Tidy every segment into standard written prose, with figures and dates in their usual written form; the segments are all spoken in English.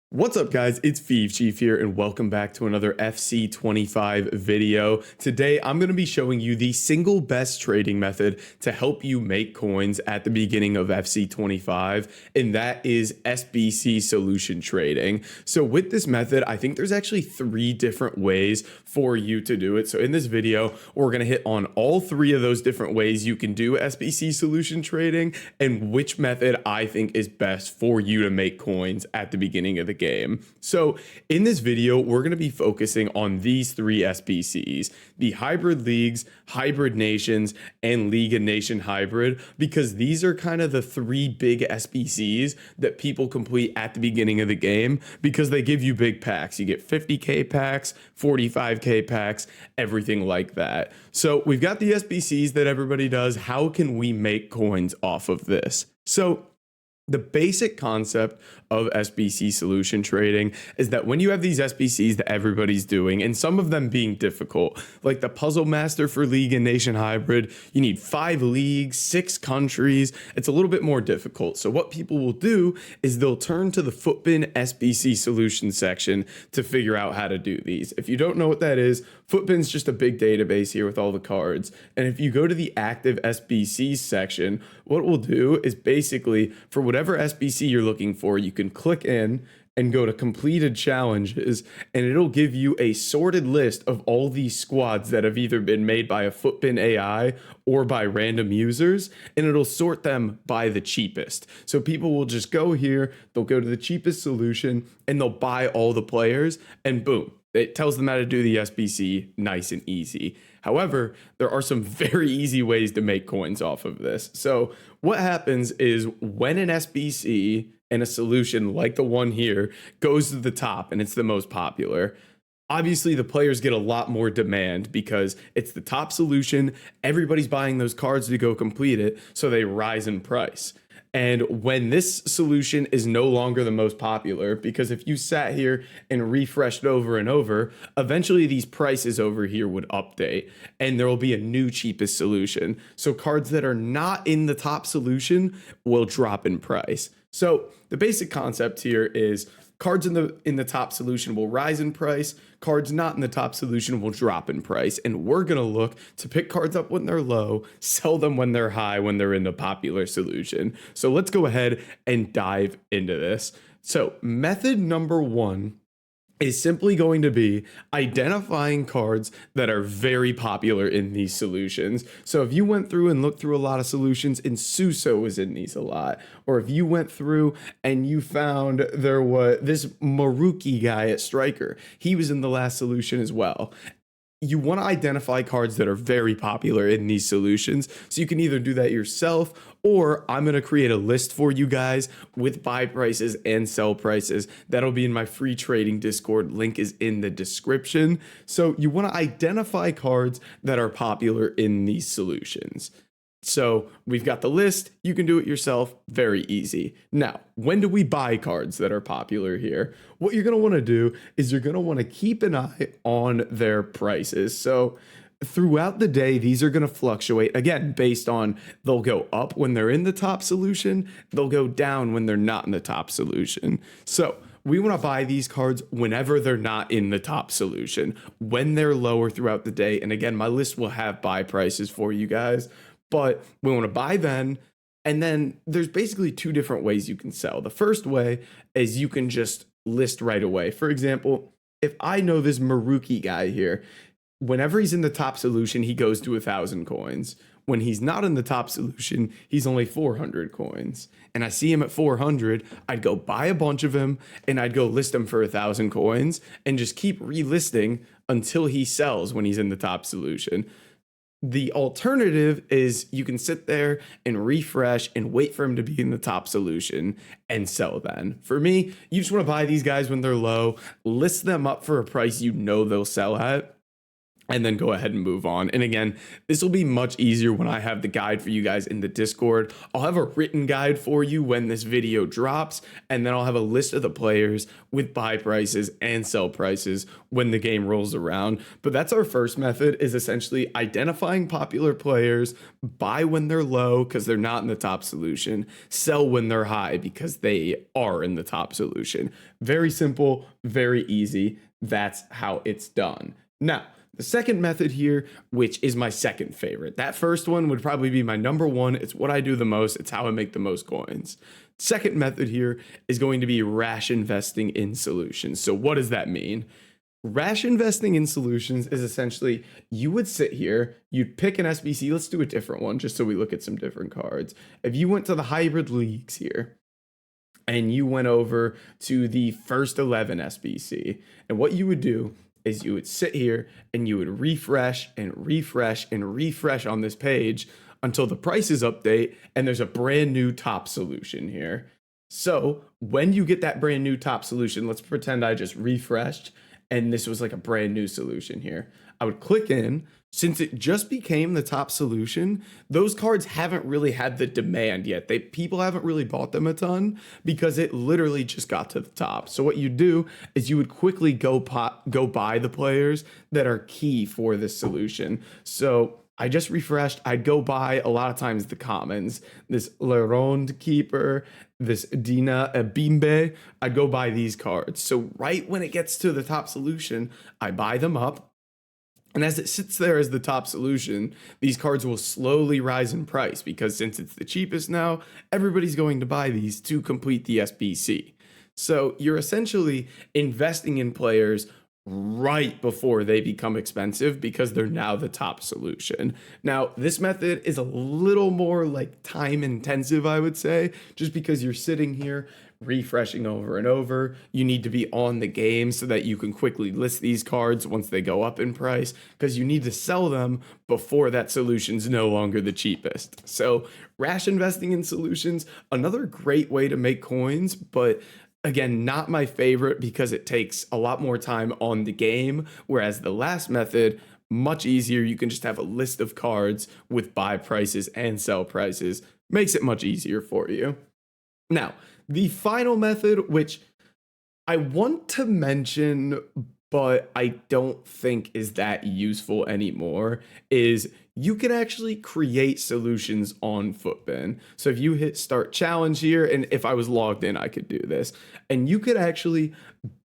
What's up, guys? It's Chief here, and welcome back to another FC25 video. Today, I'm going to be showing you the single best trading method to help you make coins at the beginning of FC25, and that is SBC solution trading. So with this method, I think there's actually 3 different ways for you to do it. So in this video, we're going to hit on all 3 of those different ways you can do SBC solution trading and which method I think is best for you to make coins at the beginning of the game. So in this video, we're going to be focusing on these 3 SBCs, the hybrid leagues, hybrid nations, and league and nation hybrid, because these are kind of the 3 big SBCs that people complete at the beginning of the game because they give you big packs. You get 50K packs, 45K packs, everything like that. So we've got the SBCs that everybody does. How can we make coins off of this? So the basic concept of SBC solution trading is that when you have these SBCs that everybody's doing, and some of them being difficult, like the Puzzle Master for League and Nation Hybrid, you need 5 leagues, 6 countries. It's a little bit more difficult. So what people will do is they'll turn to the Footbin SBC solution section to figure out how to do these. If you don't know what that is, Footbin's just a big database here with all the cards. And if you go to the active SBC section, what we'll do is basically for whatever SBC you're looking for, you can click in and go to completed challenges, and it'll give you a sorted list of all these squads that have either been made by a Footbin AI or by random users, and it'll sort them by the cheapest. So people will just go here, they'll go to the cheapest solution, and they'll buy all the players, and boom, it tells them how to do the SBC nice and easy. However, there are some very easy ways to make coins off of this. So what happens is when an SBC and a solution like the one here goes to the top and it's the most popular, obviously the players get a lot more demand because it's the top solution. Everybody's buying those cards to go complete it, so they rise in price. And when this solution is no longer the most popular, because if you sat here and refreshed over and over, eventually these prices over here would update and there will be a new cheapest solution. So cards that are not in the top solution will drop in price. So the basic concept here is cards in the top solution will rise in price. Cards not in the top solution will drop in price. And we're going to look to pick cards up when they're low, sell them when they're high, when they're in the popular solution. So let's go ahead and dive into this. So method number 1 is simply going to be identifying cards that are very popular in these solutions. So if you went through and looked through a lot of solutions and Suso was in these a lot, or if you went through and you found there was this Maruki guy at Striker, he was in the last solution as well. You want to identify cards that are very popular in these solutions. So you can either do that yourself, or I'm going to create a list for you guys with buy prices and sell prices. That'll be in my free trading Discord. Link is in the description. So you want to identify cards that are popular in these solutions. So we've got the list. You can do it yourself. Very easy. Now, when do we buy cards that are popular here? What you're going to want to do is you're going to want to keep an eye on their prices. So throughout the day, these are going to fluctuate, again, based on they'll go up when they're in the top solution. They'll go down when they're not in the top solution. So we want to buy these cards whenever they're not in the top solution, when they're lower throughout the day. And again, my list will have buy prices for you guys. But we want to buy then, and then there's basically 2 different ways you can sell. The first way is you can just list right away. For example, if I know this Maruki guy here, whenever he's in the top solution, he goes to 1,000 coins. When he's not in the top solution, he's only 400 coins. And I see him at 400, I'd go buy a bunch of him, and I'd go list him for 1,000 coins, and just keep relisting until he sells when he's in the top solution. The alternative is you can sit there and refresh and wait for him to be in the top solution and sell then. For me, you just want to buy these guys when they're low, list them up for a price you know they'll sell at, and then go ahead and move on. And again, this will be much easier when I have the guide for you guys in the Discord. I'll have a written guide for you when this video drops, and then I'll have a list of the players with buy prices and sell prices when the game rolls around. But that's our first method, is essentially identifying popular players, buy when they're low because they're not in the top solution, sell when they're high because they are in the top solution. Very simple, very easy. That's how it's done. Now, the second method here, which is my second favorite. That first one would probably be my number one. It's what I do the most. It's how I make the most coins. Second method here is going to be rash investing in solutions. So what does that mean? Rash investing in solutions is essentially, you would sit here, you'd pick an SBC. Let's do a different one just so we look at some different cards. If you went to the hybrid leagues here, and you went over to the first 11 SBC, and what you would do is you would sit here and you would refresh and refresh and refresh on this page until the prices update and there's a brand new top solution here. So when you get that brand new top solution, let's pretend I just refreshed and this was like a brand new solution here. I would click in. Since it just became the top solution, those cards haven't really had the demand yet. People haven't really bought them a ton because it literally just got to the top. So what you do is you would quickly go buy the players that are key for this solution. So I just refreshed. I'd go buy a lot of times the commons, this Le Ronde Keeper, this Dina Bimbe. I'd go buy these cards. So right when it gets to the top solution, I buy them up. And as it sits there as the top solution, these cards will slowly rise in price because since it's the cheapest now, everybody's going to buy these to complete the SBC. So you're essentially investing in players right before they become expensive because they're now the top solution. Now, this method is a little more like time intensive, I would say, just because you're sitting here refreshing over and over. You need to be on the game so that you can quickly list these cards once they go up in price, because you need to sell them before that solution's no longer the cheapest. So rash investing in solutions, another great way to make coins, but again, not my favorite because it takes a lot more time on the game, whereas the last method, much easier. You can just have a list of cards with buy prices and sell prices. Makes it much easier for you. Now, the final method, which I want to mention, but I don't think is that useful anymore, is you can actually create solutions on Footbin. So if you hit start challenge here, and if I was logged in, I could do this, and you could actually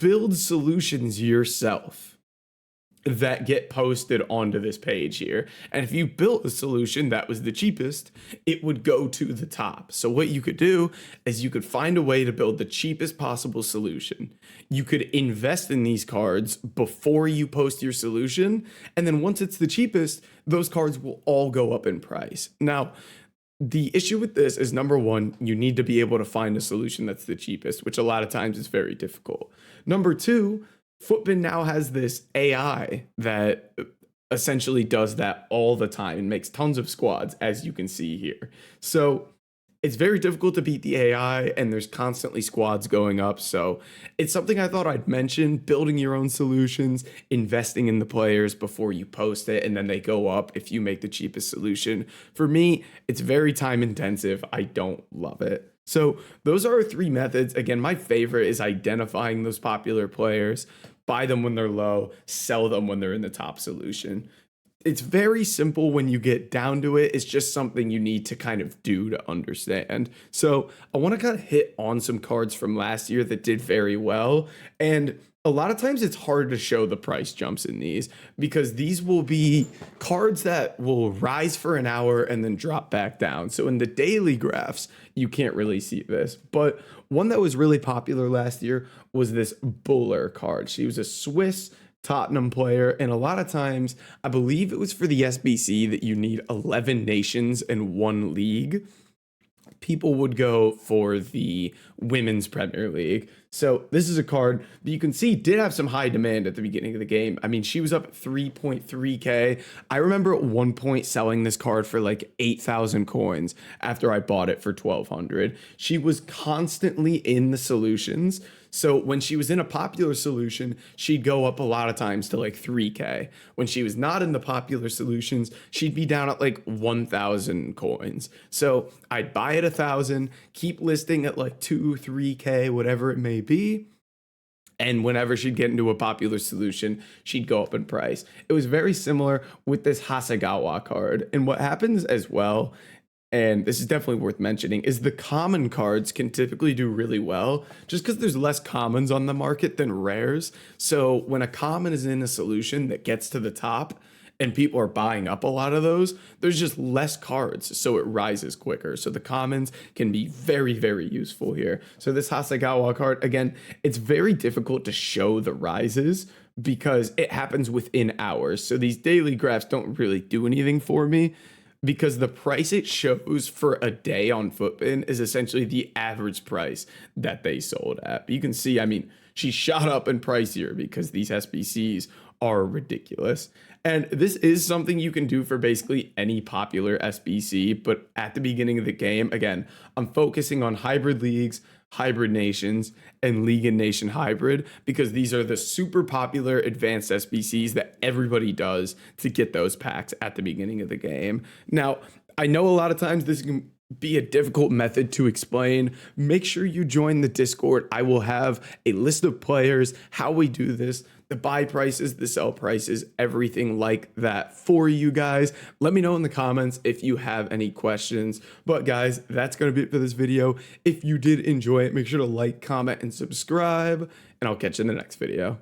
build solutions yourself that get posted onto this page here. And if you built a solution that was the cheapest, it would go to the top. So what you could do is you could find a way to build the cheapest possible solution. You could invest in these cards before you post your solution. And then once it's the cheapest, those cards will all go up in price. Now, the issue with this is, number one, you need to be able to find a solution that's the cheapest, which a lot of times is very difficult. Number two, Footbin now has this AI that essentially does that all the time and makes tons of squads, as you can see here. So it's very difficult to beat the AI, and there's constantly squads going up. So it's something I thought I'd mention: building your own solutions, investing in the players before you post it, and then they go up if you make the cheapest solution. For me, it's very time intensive. I don't love it. So those are our three methods. Again, my favorite is identifying those popular players, buy them when they're low, sell them when they're in the top solution. It's very simple when you get down to it. It's just something you need to kind of do to understand. So I want to kind of hit on some cards from last year that did very well. And a lot of times it's hard to show the price jumps in these because these will be cards that will rise for an hour and then drop back down. So in the daily graphs, you can't really see this. But one that was really popular last year was this Buller card. She was a Swiss Tottenham player, and a lot of times, I believe it was for the SBC that you need 11 nations in one league. People would go for the Women's Premier League. So this is a card that you can see did have some high demand at the beginning of the game. I mean, she was up at 3.3K. I remember at one point selling this card for like 8,000 coins after I bought it for 1,200. She was constantly in the solutions. So when she was in a popular solution, she'd go up a lot of times to like 3K. When she was not in the popular solutions, she'd be down at like 1,000 coins. So I'd buy at 1,000, keep listing at like 2, 3K, whatever it may be. And whenever she'd get into a popular solution, she'd go up in price. It was very similar with this Hasegawa card. And what happens as well, and this is definitely worth mentioning, is the common cards can typically do really well just because there's less commons on the market than rares. So when a common is in a solution that gets to the top, and people are buying up a lot of those, there's just less cards, so it rises quicker. So the commons can be very, very useful here. So this Hasegawa card, again, it's very difficult to show the rises because it happens within hours. So these daily graphs don't really do anything for me because the price it shows for a day on Footbin is essentially the average price that they sold at. But you can see, I mean, she shot up in price here because these SBCs are ridiculous. And this is something you can do for basically any popular SBC, but at the beginning of the game, again, I'm focusing on hybrid leagues, hybrid nations, and league and nation hybrid because these are the super popular advanced SBCs that everybody does to get those packs at the beginning of the game. Now, I know a lot of times this can be a difficult method to explain. Make sure you join the Discord. I will have a list of players, how we do this, the buy prices, the sell prices, everything like that for you guys. Let me know in the comments if you have any questions. But guys, that's going to be it for this video. If you did enjoy it, make sure to like, comment, and subscribe, and I'll catch you in the next video.